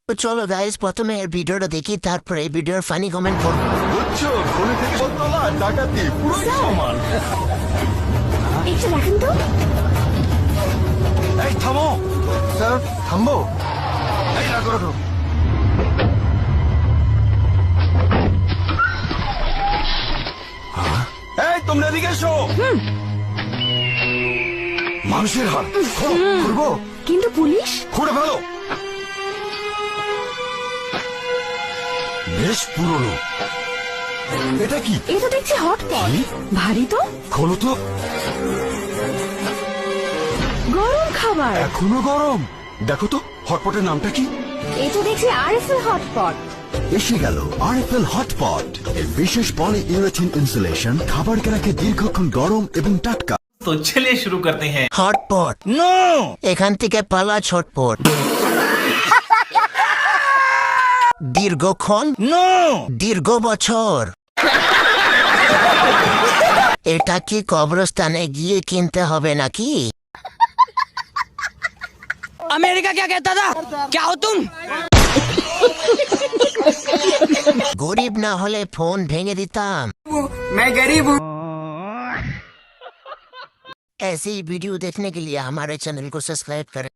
তো চলো গাইস, প্রথমে এর ভিডিওটা দেখি, তারপরে এই ভিডিওর ফানি কমেন্ট করবো। বুঝছো, খনি থেকে বদলা ডাকাতি পুরোই সমান। একটু দেখেন তো। এই থামো স্যার, থামবো। এই রাখো রাখো। এই তোমরা এদিকে এসো। মানুষের হাত খুলবো, কিন্তু পুলিশ খুঁড়ে ফেলো। বেশ পুরনো। এটা কি? এটা দেখছি হটপট, ভারী তো। খোলো তো। গরম খাবার। এখনো গরম। দেখো তো হটপটের নামটা কি? এটা দেখছি আরএফএল হটপট। এসে গেল আরএফএল হটপট। এর বিশেষ পলি ইউরেথিন ইনসুলেশন খাবারকে রাখে দীর্ঘক্ষণ গরম এবং টাটকা। तो चलिए शुरू करते हैं। হটপট নো, এখান থেকে পালা ছটপট। দীর্ঘক্ষণ নো, দীর্ঘ বছর। এটা কি কবরস্থানে গিয়ে কিনতে হবে নাকি? अमेरिका क्या कहता था? क्या हो तुम? गरीब ना होले फोन भेंगे दिताम। मैं गरीब हूँ। ऐसी वीडियो देखने के लिए हमारे चैनल को सब्सक्राइब करें।